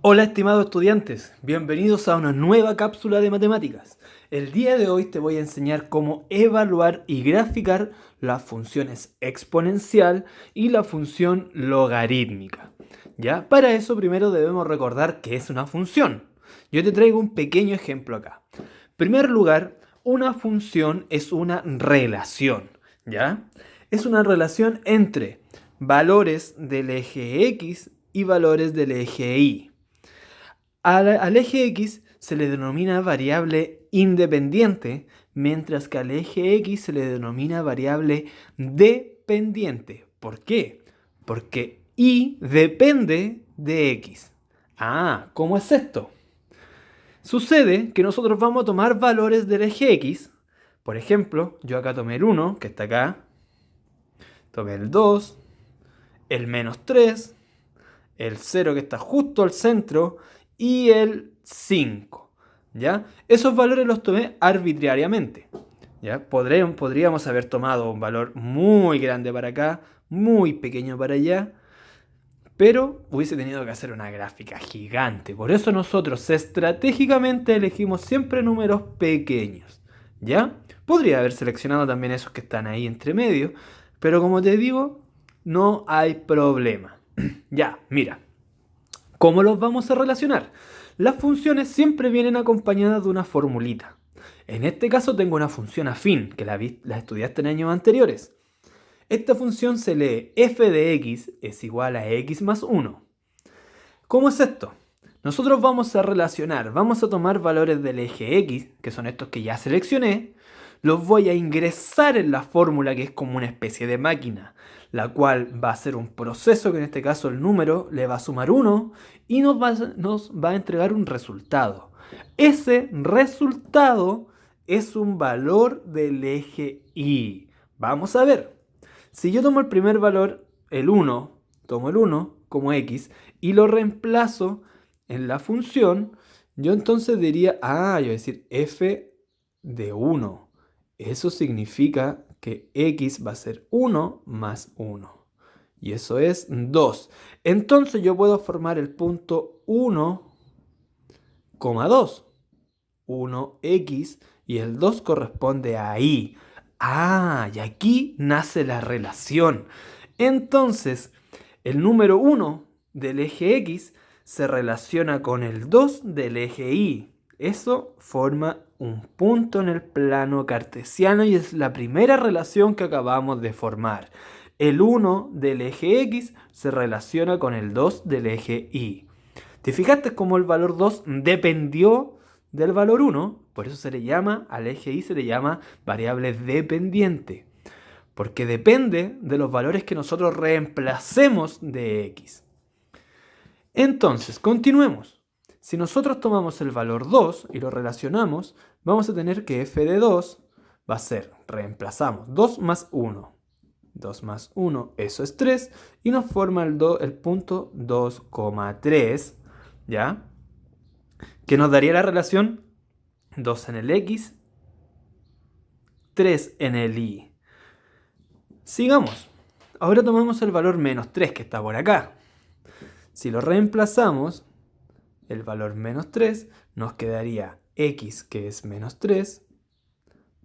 Hola estimados estudiantes, bienvenidos a una nueva cápsula de matemáticas. El día de hoy te voy a enseñar cómo evaluar y graficar las funciones exponencial y la función logarítmica. ¿Ya? Para eso primero debemos recordar qué es una función. Yo te traigo un pequeño ejemplo acá. En primer lugar, una función es una relación, ¿ya? Es una relación entre valores del eje X y valores del eje Y. Al eje X se le denomina variable independiente, mientras que al eje X se le denomina variable dependiente. ¿Por qué? Porque Y depende de X. Ah, ¿cómo es esto? Sucede que nosotros vamos a tomar valores del eje X. Por ejemplo, yo acá tomé el 1, que está acá. Tomé el 2, el menos 3, el 0 que está justo al centro y el 5. ¿Ya? Esos valores los tomé arbitrariamente. ¿Ya? Podríamos haber tomado un valor muy grande para acá, muy pequeño para allá, pero hubiese tenido que hacer una gráfica gigante. Por eso nosotros estratégicamente elegimos siempre números pequeños. ¿Ya? Podría haber seleccionado también esos que están ahí entre medio, pero como te digo, no hay problema. Ya, mira. ¿Cómo los vamos a relacionar? Las funciones siempre vienen acompañadas de una formulita. En este caso tengo una función afín, que la estudiaste en años anteriores. Esta función se lee f de x es igual a x más 1. ¿Cómo es esto? Nosotros vamos a relacionar, vamos a tomar valores del eje x, que son estos que ya seleccioné, los voy a ingresar en la fórmula que es como una especie de máquina, la cual va a ser un proceso que en este caso el número le va a sumar 1 y nos va a entregar un resultado. Ese resultado es un valor del eje y. Vamos a ver. Si yo tomo el primer valor, el 1, tomo el 1 como x y lo reemplazo en la función, yo entonces diría, yo voy a decir f de 1. Eso significa que x va a ser 1 más 1. Y eso es 2. Entonces yo puedo formar el punto 1, 2. 1x y el 2 corresponde a y. Y aquí nace la relación. Entonces, el número 1 del eje X se relaciona con el 2 del eje Y. Eso forma un punto en el plano cartesiano y es la primera relación que acabamos de formar. El 1 del eje X se relaciona con el 2 del eje Y. ¿Te fijaste cómo el valor 2 dependió del valor 1? Por eso se le llama, al eje Y se le llama variable dependiente. Porque depende de los valores que nosotros reemplacemos de x. Entonces, continuemos. Si nosotros tomamos el valor 2 y lo relacionamos, vamos a tener que f de 2 va a ser, reemplazamos 2 más 1. 2 más 1, eso es 3, y nos forma el punto 2,3, ¿ya? Que nos daría la relación 2 en el x, 3 en el y. Sigamos. Ahora tomamos el valor menos 3 que está por acá. Si lo reemplazamos, el valor menos 3, nos quedaría x, que es menos 3,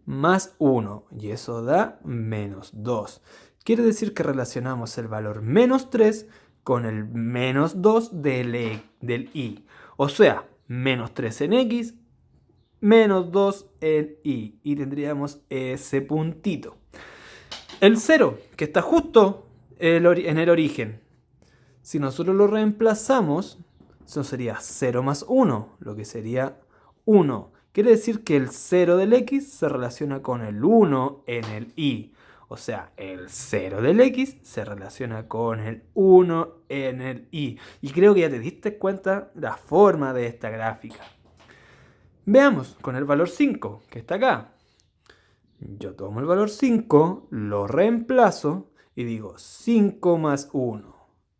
más 1, y eso da menos 2. Quiere decir que relacionamos el valor menos 3 con el menos 2 del y. O sea, menos 3 en x, menos 2 en y. Y tendríamos ese puntito. El 0, que está justo en el origen. Si nosotros lo reemplazamos, eso sería 0 más 1, lo que sería 1. Quiere decir que el 0 del x se relaciona con el 1 en el y. O sea, el 0 del x se relaciona con el 1 en el y. Y creo que ya te diste cuenta la forma de esta gráfica. Veamos con el valor 5, que está acá. Yo tomo el valor 5, lo reemplazo y digo 5 más 1.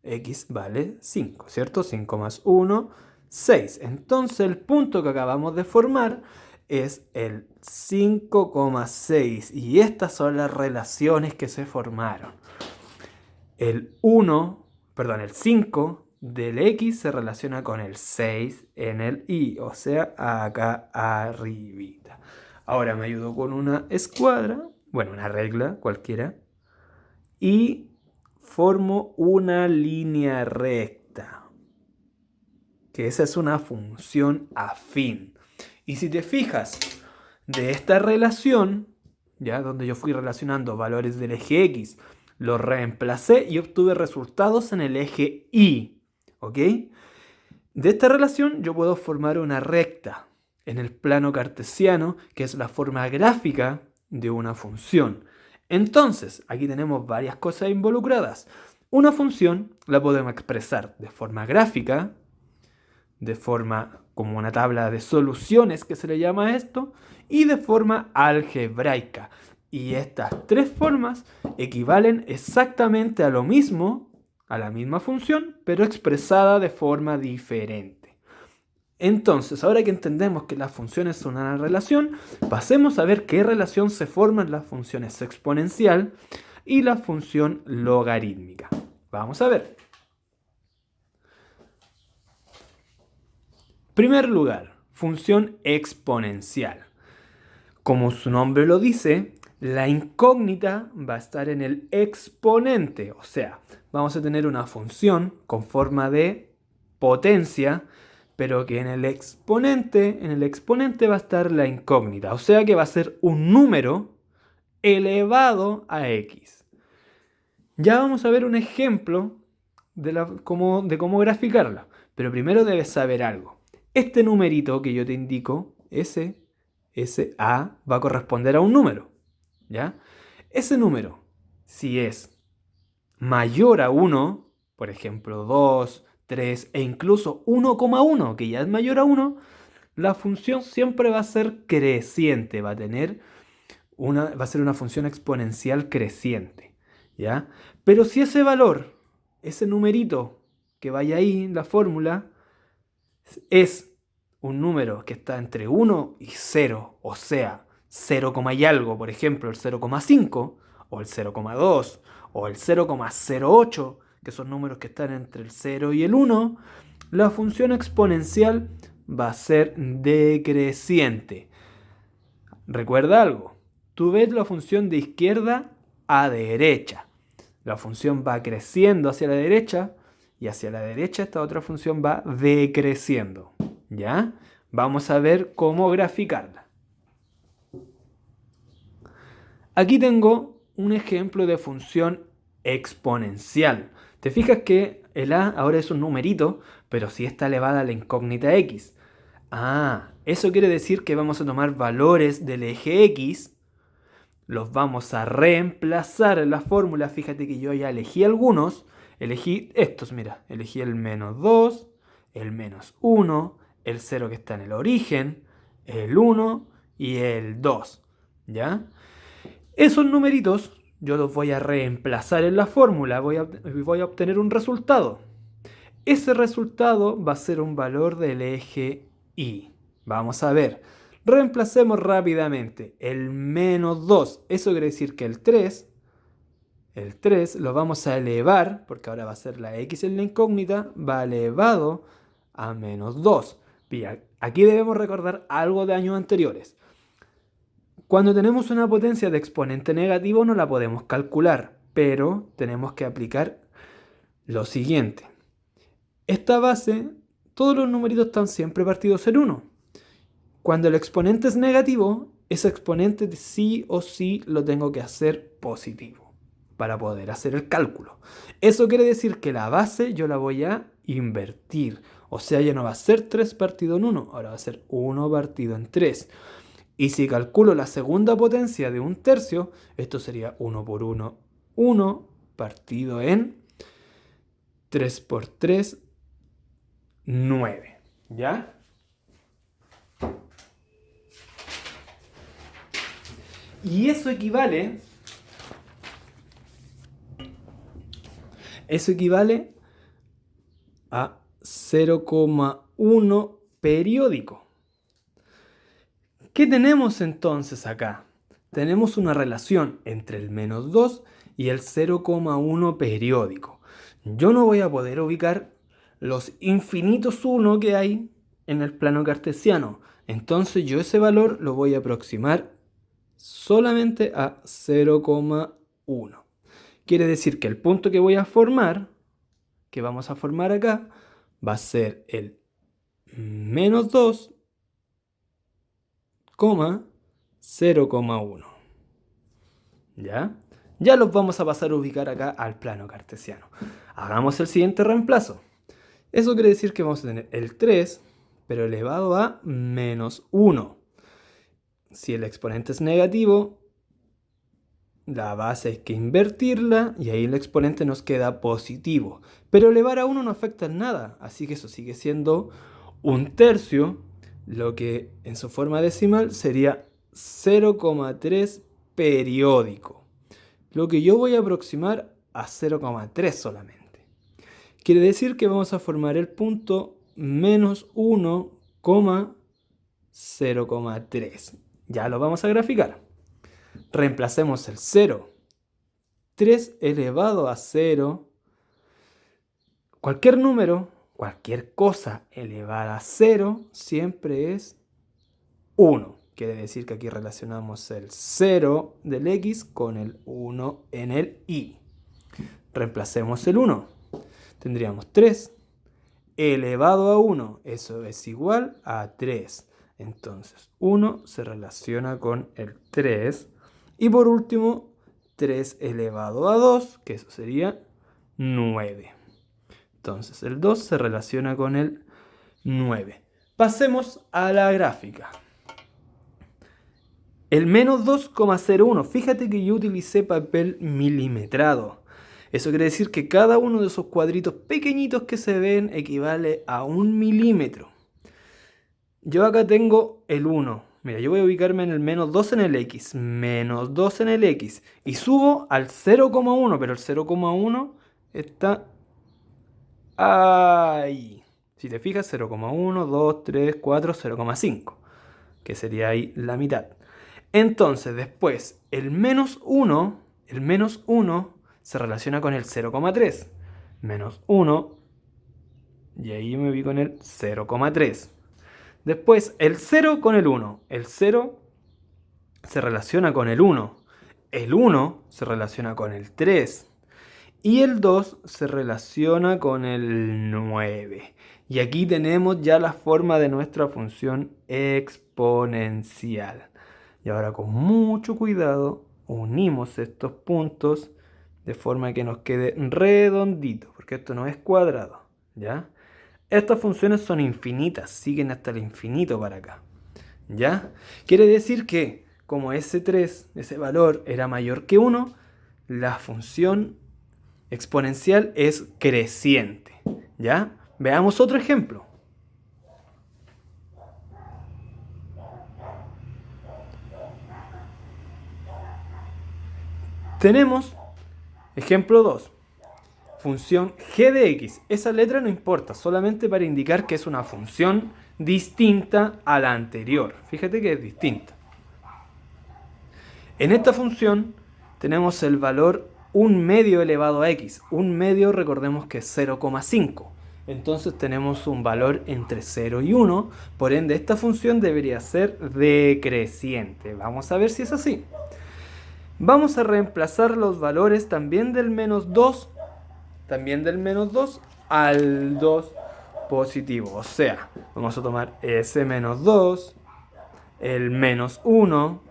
X vale 5, ¿cierto? 5 más 1, 6. Entonces el punto que acabamos de formar es el 5,6. Y estas son las relaciones que se formaron. El 5 del X se relaciona con el 6 en el Y, o sea, acá arribita. Ahora me ayudo con una escuadra, bueno, una regla cualquiera, y formo una línea recta, que esa es una función afín. Y si te fijas de esta relación, ya donde yo fui relacionando valores del eje X, los reemplacé y obtuve resultados en el eje Y, ¿ok? De esta relación yo puedo formar una recta en el plano cartesiano, que es la forma gráfica de una función. Entonces, aquí tenemos varias cosas involucradas. Una función la podemos expresar de forma gráfica, de forma como una tabla de soluciones que se le llama a esto, y de forma algebraica. Y estas tres formas equivalen exactamente a lo mismo, a la misma función, pero expresada de forma diferente. Entonces, ahora que entendemos que las funciones son una relación, pasemos a ver qué relación se forma en las funciones exponencial y la función logarítmica. Vamos a ver. Primer lugar, función exponencial. Como su nombre lo dice, la incógnita va a estar en el exponente, o sea, vamos a tener una función con forma de potencia, pero que en el exponente va a estar la incógnita, o sea que va a ser un número elevado a x. Ya vamos a ver un ejemplo de cómo graficarla, pero primero debes saber algo. Este numerito que yo te indico, ese A, va a corresponder a un número, ¿ya? Ese número, si es mayor a 1, por ejemplo 2, 3 e incluso 1,1, que ya es mayor a 1, la función siempre va a ser creciente, va a ser una función exponencial creciente, ¿ya? Pero si ese valor, ese numerito que vaya ahí en la fórmula, es un número que está entre 1 y 0, o sea, 0, y algo, por ejemplo, el 0,5, o el 0,2, o el 0,08, que son números que están entre el 0 y el 1, la función exponencial va a ser decreciente. Recuerda algo, tú ves la función de izquierda a derecha. La función va creciendo hacia la derecha y hacia la derecha esta otra función va decreciendo. ¿Ya? Vamos a ver cómo graficarla. Aquí tengo un ejemplo de función exponencial. Te fijas que el a ahora es un numerito, pero sí está elevada a la incógnita x. Ah, eso quiere decir que vamos a tomar valores del eje x, los vamos a reemplazar en la fórmula. Fíjate que yo ya elegí algunos. Elegí estos, mira. Elegí el menos 2, el menos 1, el 0 que está en el origen, el 1 y el 2. ¿Ya? Esos numeritos yo los voy a reemplazar en la fórmula. Voy a obtener un resultado. Ese resultado va a ser un valor del eje Y. Vamos a ver. Reemplacemos rápidamente el menos 2. Eso quiere decir que el 3 lo vamos a elevar, porque ahora va a ser la x en la incógnita, va elevado a menos 2. Bien, aquí debemos recordar algo de años anteriores. Cuando tenemos una potencia de exponente negativo no la podemos calcular, pero tenemos que aplicar lo siguiente. Esta base, todos los numeritos están siempre partidos en 1. Cuando el exponente es negativo, ese exponente sí o sí lo tengo que hacer positivo para poder hacer el cálculo. Eso quiere decir que la base yo la voy a invertir. O sea, ya no va a ser 3 partido en 1, ahora va a ser 1 partido en 3. Y si calculo la segunda potencia de un tercio, esto sería 1 por 1, 1 partido en 3 por 3, 9. ¿Ya? Y eso equivale a 0,1 periódico. ¿Qué tenemos entonces acá? Tenemos una relación entre el menos 2 y el 0,1 periódico. Yo no voy a poder ubicar los infinitos 1 que hay en el plano cartesiano. Entonces yo ese valor lo voy a aproximar solamente a 0,1. Quiere decir que el punto que voy a formar, que vamos a formar acá, va a ser el menos 2, 0,1. ¿Ya? Ya los vamos a pasar a ubicar acá al plano cartesiano. Hagamos el siguiente reemplazo. Eso quiere decir que vamos a tener el 3, pero elevado a menos 1. Si el exponente es negativo, la base hay que invertirla y ahí el exponente nos queda positivo. Pero elevar a 1 no afecta en nada, así que eso sigue siendo un tercio, lo que en su forma decimal sería 0,3 periódico. Lo que yo voy a aproximar a 0,3 solamente. Quiere decir que vamos a formar el punto menos 1,0,3. Ya lo vamos a graficar. Reemplacemos el 0. 3 elevado a 0. Cualquier número, cualquier cosa elevada a 0 siempre es 1. Quiere decir que aquí relacionamos el 0 del x con el 1 en el y. Reemplacemos el 1. Tendríamos 3 elevado a 1. Eso es igual a 3. Entonces 1 se relaciona con el 3. Y por último, 3 elevado a 2, que eso sería 9. Entonces el 2 se relaciona con el 9. Pasemos a la gráfica. El menos 2,01. Fíjate que yo utilicé papel milimetrado. Eso quiere decir que cada uno de esos cuadritos pequeñitos que se ven equivale a 1 milímetro. Yo acá tengo el 1. Mira, yo voy a ubicarme en el menos 2 en el x. Menos 2 en el x. Y subo al 0,1. Pero el 0,1 está ahí. Si te fijas, 0,1, 2, 3, 4, 0,5. Que sería ahí la mitad. Entonces, después, el menos 1 se relaciona con el 0,3. Menos 1. Y ahí me ubico en el 0,3. Después, el 0 con el 1. El 0 se relaciona con el 1. El 1 se relaciona con el 3. Y el 2 se relaciona con el 9. Y aquí tenemos ya la forma de nuestra función exponencial. Y ahora con mucho cuidado unimos estos puntos de forma que nos quede redondito, porque esto no es cuadrado, ¿ya? Estas funciones son infinitas, siguen hasta el infinito para acá, ¿ya? Quiere decir que como ese 3, ese valor era mayor que 1, la función exponencial es creciente, ¿ya? Veamos otro ejemplo. Tenemos ejemplo 2. Función g de x. Esa letra no importa, solamente para indicar que es una función distinta a la anterior. Fíjate que es distinta. En esta función tenemos el valor 1 medio elevado a x. 1 medio recordemos que es 0,5. Entonces tenemos un valor entre 0 y 1. Por ende esta función debería ser decreciente. Vamos a ver si es así. Vamos a reemplazar los valores también del menos 2 al 2 positivo. O sea, vamos a tomar ese menos 2, el menos 1,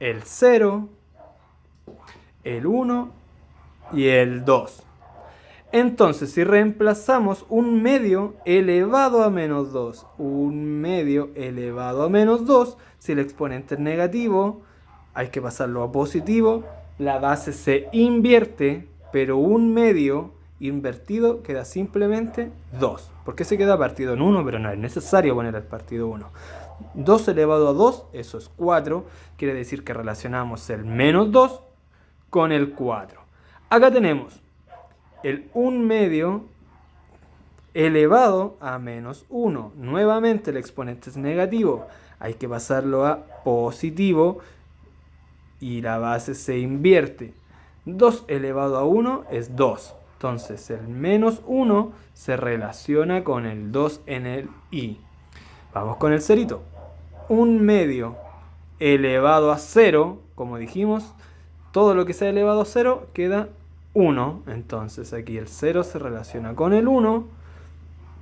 el 0, el 1 y el 2. Entonces, si reemplazamos 1 medio elevado a menos 2, 1 medio elevado a menos 2, si el exponente es negativo, hay que pasarlo a positivo, la base se invierte, pero 1 medio invertido queda simplemente 2. ¿Por qué se queda partido en 1? Pero no es necesario poner el partido 1. 2 elevado a 2, eso es 4. Quiere decir que relacionamos el menos 2 con el 4. Acá tenemos el 1 medio elevado a menos 1. Nuevamente el exponente es negativo. Hay que pasarlo a positivo y la base se invierte. 2 elevado a 1 es 2. Entonces el menos 1 se relaciona con el 2 en el i. Vamos con el cerito. 1/2 elevado a 0, como dijimos, todo lo que sea elevado a 0 queda 1. Entonces aquí el 0 se relaciona con el 1.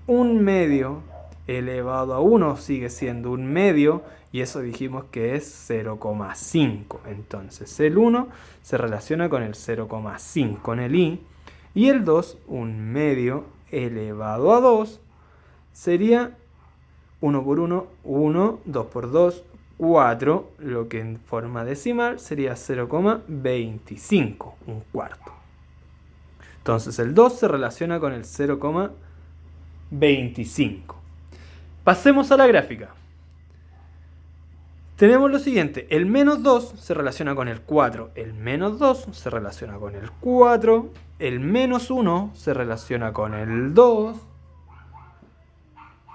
1/2 elevado a 1 sigue siendo 1/2 y eso dijimos que es 0,5. Entonces el 1 se relaciona con el 0,5 en el i y el 2, 1/2 elevado a 2 sería 1 por 1, 1, 2 por 2, 4, lo que en forma decimal sería 0,25, un cuarto. Entonces el 2 se relaciona con el 0,25. Pasemos a la gráfica. Tenemos lo siguiente, el menos 2 se relaciona con el 4, el menos 2 se relaciona con el 4, el menos 1 se relaciona con el 2,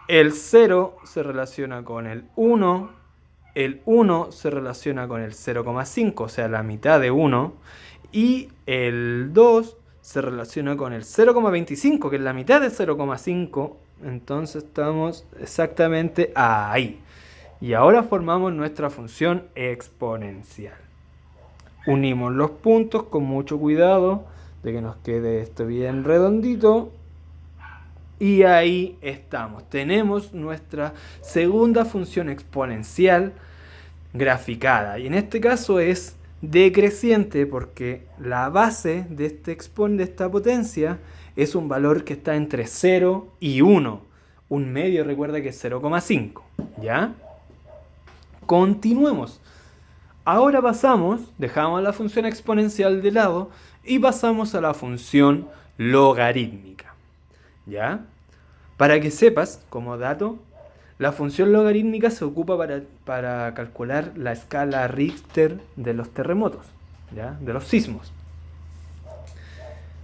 el 0 se relaciona con el 1, el 1 se relaciona con el 0,5, o sea, la mitad de 1, y el 2 se relaciona con el 0,25, que es la mitad de 0,5, entonces estamos exactamente ahí. Y ahora formamos nuestra función exponencial. Unimos los puntos con mucho cuidado de que nos quede esto bien redondito. Y ahí estamos. Tenemos nuestra segunda función exponencial graficada. Y en este caso es decreciente porque la base de esta potencia es un valor que está entre 0 y 1. 1/2 recuerda que es 0,5. ¿Ya? Continuemos. Ahora dejamos la función exponencial de lado y pasamos a la función logarítmica. ¿Ya? Para que sepas, como dato, la función logarítmica se ocupa para calcular la escala Richter de los terremotos, ¿ya? De los sismos.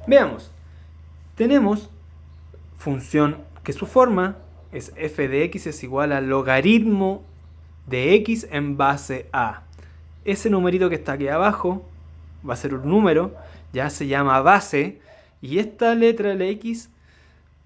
Veamos, tenemos función que su forma es f de x es igual al logaritmo de x en base a. Ese numerito que está aquí abajo va a ser un número, ya se llama base, y esta letra, la x,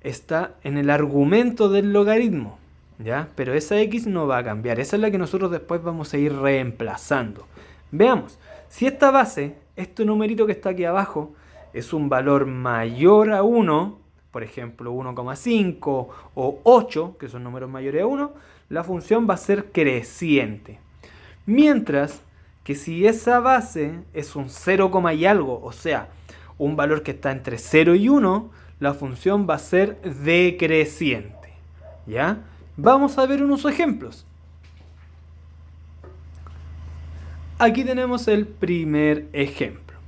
está en el argumento del logaritmo, ¿ya? Pero esa x no va a cambiar, esa es la que nosotros después vamos a ir reemplazando. Veamos, si esta base, este numerito que está aquí abajo, es un valor mayor a 1, por ejemplo 1,5 o 8, que son números mayores a 1, la función va a ser creciente. Mientras que si esa base es un 0, y algo, o sea, un valor que está entre 0 y 1, la función va a ser decreciente. ¿Ya? Vamos a ver unos ejemplos. Aquí tenemos el primer ejemplo.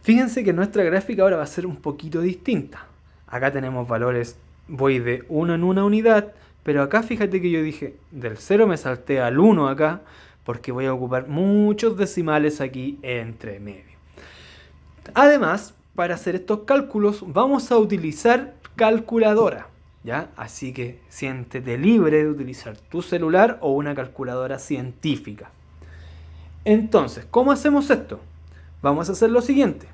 Fíjense que nuestra gráfica ahora va a ser un poquito distinta. Acá tenemos valores, voy de 1 en una unidad, pero acá fíjate que yo dije, del 0 me salté al 1 acá, porque voy a ocupar muchos decimales aquí entre medio. Además, para hacer estos cálculos vamos a utilizar calculadora, ¿ya? Así que siéntete libre de utilizar tu celular o una calculadora científica. Entonces, ¿cómo hacemos esto? Vamos a hacer lo siguiente.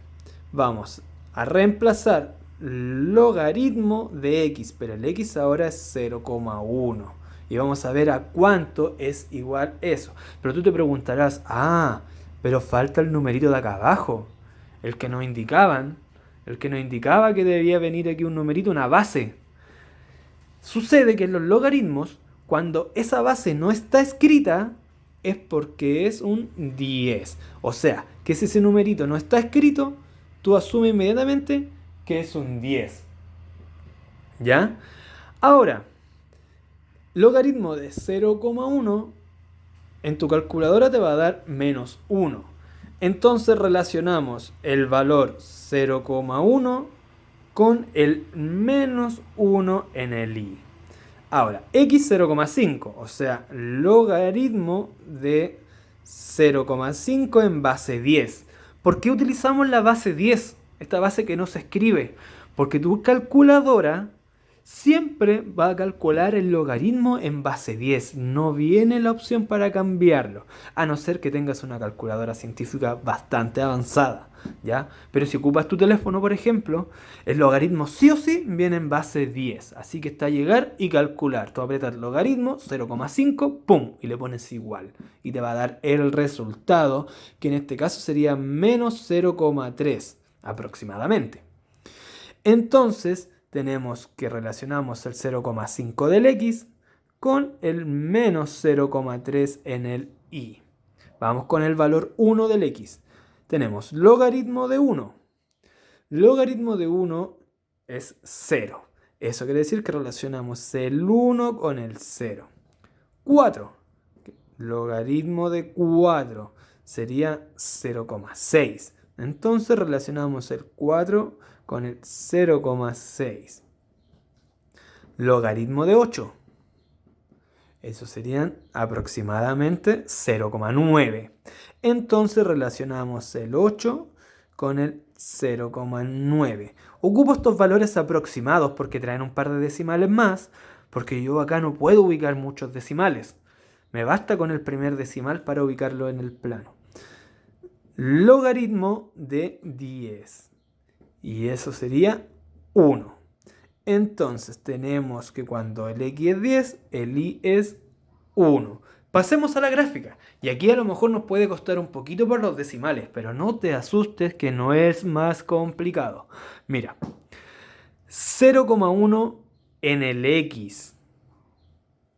Vamos a reemplazar logaritmo de x, pero el x ahora es 0,1. Y vamos a ver a cuánto es igual eso. Pero tú te preguntarás, pero falta el numerito de acá abajo. El que nos indicaba que debía venir aquí un numerito, una base. Sucede que en los logaritmos, cuando esa base no está escrita, es porque es un 10. O sea, que si ese numerito no está escrito, tú asumes inmediatamente que es un 10. ¿Ya? Ahora, logaritmo de 0,1 en tu calculadora te va a dar menos 1. Entonces relacionamos el valor 0,1 con el menos 1 en el i. Ahora, x 0,5, o sea, logaritmo de 0,5 en base 10. ¿Por qué utilizamos la base 10? Esta base que no se escribe. Porque tu calculadora siempre va a calcular el logaritmo en base 10. No viene la opción para cambiarlo, a no ser que tengas una calculadora científica bastante avanzada, ¿ya? Pero si ocupas tu teléfono, por ejemplo, el logaritmo sí o sí viene en base 10. Así que está a llegar y calcular. Tú aprietas el logaritmo, 0,5, ¡pum! Y le pones igual. Y te va a dar el resultado, que en este caso sería menos 0,3 aproximadamente. Entonces tenemos que relacionamos el 0,5 del x con el menos 0,3 en el y. Vamos con el valor 1 del x. Tenemos logaritmo de 1. Logaritmo de 1 es 0. Eso quiere decir que relacionamos el 1 con el 0. 4. Logaritmo de 4 sería 0,6. Entonces relacionamos el 4 con el 0,6. Logaritmo de 8. Eso serían aproximadamente 0,9. Entonces relacionamos el 8 con el 0,9. Ocupo estos valores aproximados porque traen un par de decimales más, porque yo acá no puedo ubicar muchos decimales. Me basta con el primer decimal para ubicarlo en el plano. Logaritmo de 10. Y eso sería 1. Entonces tenemos que cuando el x es 10, el y es 1. Pasemos a la gráfica. Y aquí a lo mejor nos puede costar un poquito por los decimales, pero no te asustes que no es más complicado. Mira, 0,1 en el x.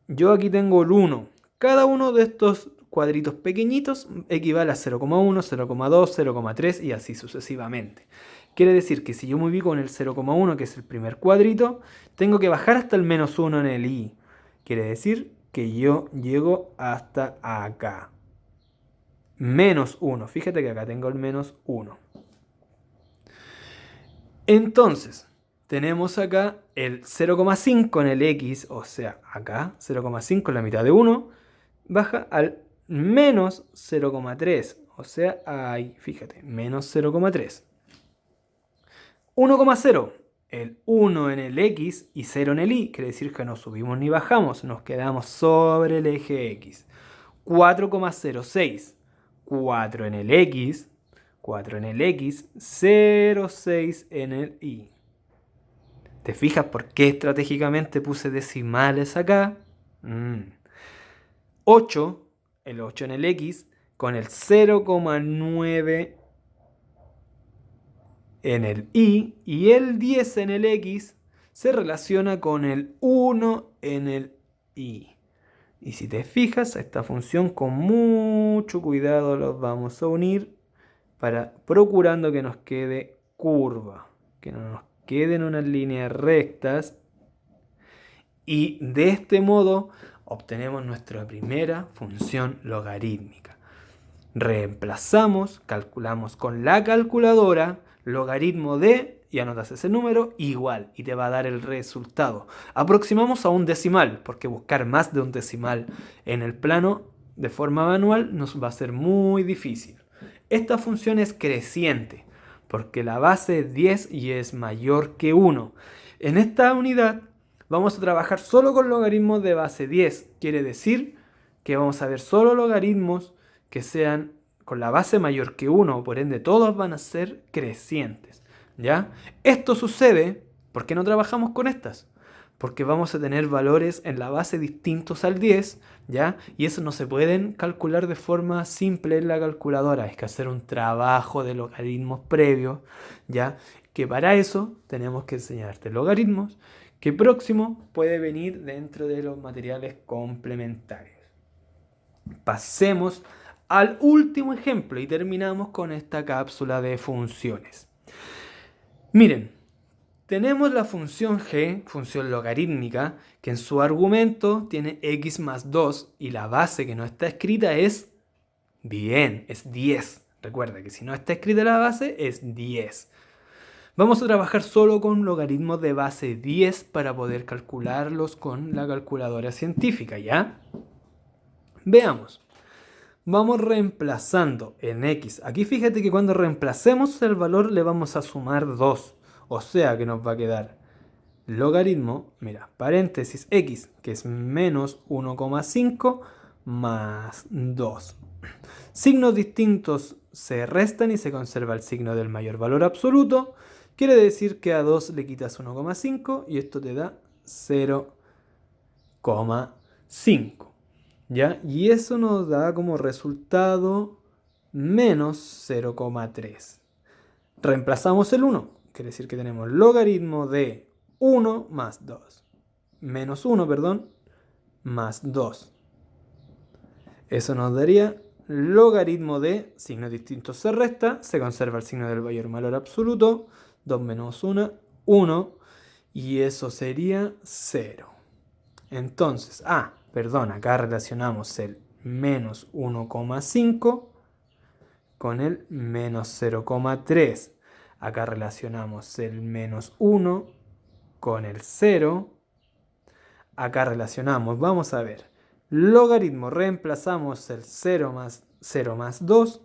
Yo aquí tengo el 1. Cada uno de estos cuadritos pequeñitos equivale a 0,1, 0,2, 0,3 y así sucesivamente. Quiere decir que si yo me ubico en el 0,1, que es el primer cuadrito, tengo que bajar hasta el menos 1 en el y. Quiere decir que yo llego hasta acá. Menos 1. Fíjate que acá tengo el menos 1. Entonces, tenemos acá el 0,5 en el x, o sea, acá 0,5 en la mitad de 1, baja al menos 0,3, o sea, ahí, fíjate, menos 0,3. 1,0. El 1 en el x y 0 en el y, quiere decir que no subimos ni bajamos, nos quedamos sobre el eje x. 4,06. 4 en el x, 4 en el x, 0,6 en el y. ¿Te fijas por qué estratégicamente puse decimales acá? 8, el 8 en el x, con el 0,9 en el y el 10 en el x se relaciona con el 1 en el y. Y si te fijas, a esta función con mucho cuidado los vamos a unir procurando que nos quede curva, que no nos queden unas líneas rectas. Y de este modo obtenemos nuestra primera función logarítmica. Reemplazamos, calculamos con la calculadora logaritmo de, y anotas ese número, igual, y te va a dar el resultado. Aproximamos a un decimal, porque buscar más de un decimal en el plano de forma manual nos va a ser muy difícil. Esta función es creciente, porque la base es 10 y es mayor que 1. En esta unidad vamos a trabajar solo con logaritmos de base 10. Quiere decir que vamos a ver solo logaritmos que sean con la base mayor que 1, por ende todos van a ser crecientes, ¿ya? Esto sucede porque no trabajamos con estas, porque vamos a tener valores en la base distintos al 10, ¿ya? Y eso no se pueden calcular de forma simple en la calculadora, hay que hacer un trabajo de logaritmos previo, ¿ya? Que para eso tenemos que enseñarte logaritmos, que próximo puede venir dentro de los materiales complementarios. Pasemos al último ejemplo y terminamos con esta cápsula de funciones. Miren, tenemos la función g, función logarítmica, que en su argumento tiene x más 2 y la base que no está escrita es 10. Recuerda que si no está escrita la base es 10. Vamos a trabajar solo con logaritmos de base 10 para poder calcularlos con la calculadora científica, ¿ya? Veamos. Vamos reemplazando en x. Aquí fíjate que cuando reemplacemos el valor le vamos a sumar 2. O sea que nos va a quedar logaritmo, mira, paréntesis x, que es menos 1,5 más 2. Signos distintos se restan y se conserva el signo del mayor valor absoluto. Quiere decir que a 2 le quitas 1,5 y esto te da 0,5. ¿Ya? Y eso nos da como resultado menos 0,3. Reemplazamos el 1. Quiere decir que tenemos logaritmo de 1 más 2. Menos 1, perdón, más 2. Eso nos daría logaritmo de, signos distintos se resta, se conserva el signo del mayor valor absoluto, 2 menos 1, 1, y eso sería 0. Entonces, perdón, acá relacionamos el menos 1,5 con el menos 0,3. Acá relacionamos el menos 1 con el 0. Acá relacionamos, vamos a ver, logaritmo, reemplazamos el 0 más 2,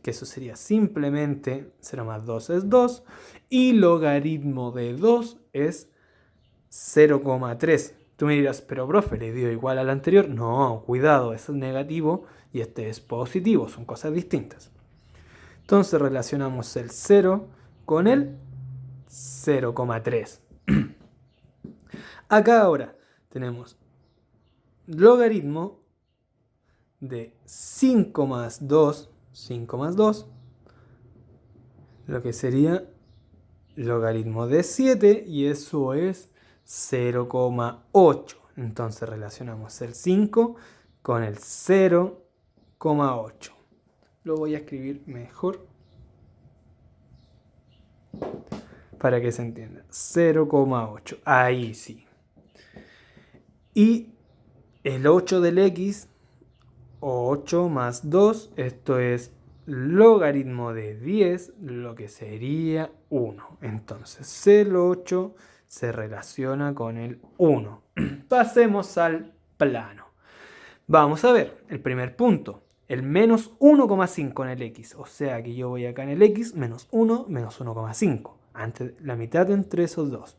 que eso sería simplemente 0 más 2 es 2, y logaritmo de 2 es 0,3. Tú me dirás, pero profe, ¿le dio igual al anterior? No, cuidado, ese es negativo y este es positivo, son cosas distintas. Entonces relacionamos el 0 con el 0,3. Acá ahora tenemos logaritmo de 5 más 2, lo que sería logaritmo de 7, y eso es 0,8. Entonces relacionamos el 5 con el 0,8. Lo voy a escribir mejor para que se entienda. 0,8. Ahí sí. Y el 8 del x, 8 más 2, esto es logaritmo de 10, lo que sería 1. Entonces el 8 se relaciona con el 1. Pasemos al plano. Vamos a ver el primer punto. El menos 1,5 en el x. O sea que yo voy acá en el x, menos 1, menos 1,5. Antes, la mitad entre esos dos.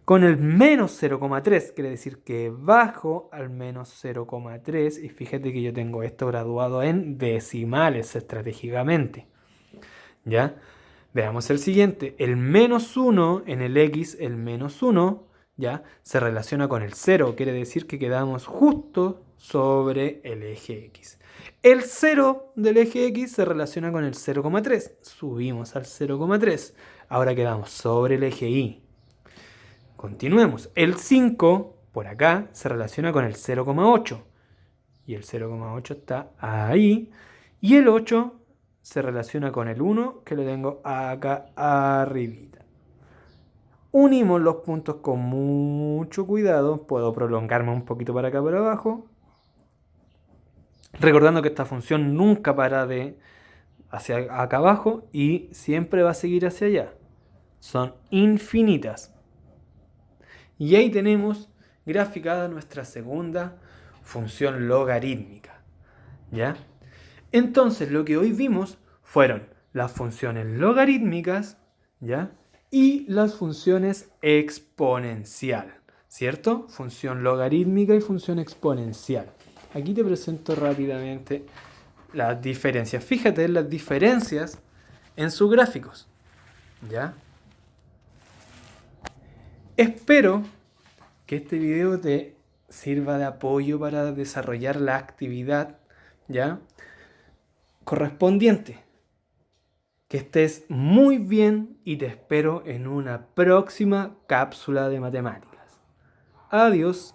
Con el menos 0,3, quiere decir que bajo al menos 0,3. Y fíjate que yo tengo esto graduado en decimales estratégicamente. ¿Ya? Veamos el siguiente. El menos 1 en el x, el menos 1, ¿ya? Se relaciona con el 0. Quiere decir que quedamos justo sobre el eje x. El 0 del eje x se relaciona con el 0,3. Subimos al 0,3. Ahora quedamos sobre el eje y. Continuemos. El 5, por acá, se relaciona con el 0,8. Y el 0,8 está ahí. Y el 8 se relaciona con el 1, que lo tengo acá arribita. Unimos los puntos con mucho cuidado. Puedo prolongarme un poquito para acá, para abajo. Recordando que esta función nunca para de hacia acá abajo y siempre va a seguir hacia allá. Son infinitas. Y ahí tenemos graficada nuestra segunda función logarítmica. ¿Ya? Entonces lo que hoy vimos fueron las funciones logarítmicas, ¿ya? Y las funciones exponencial, ¿cierto? Función logarítmica y función exponencial. Aquí te presento rápidamente las diferencias. Fíjate en las diferencias en sus gráficos, ¿ya? Espero que este video te sirva de apoyo para desarrollar la actividad, ¿ya? Correspondiente. Que estés muy bien y te espero en una próxima cápsula de matemáticas. Adiós.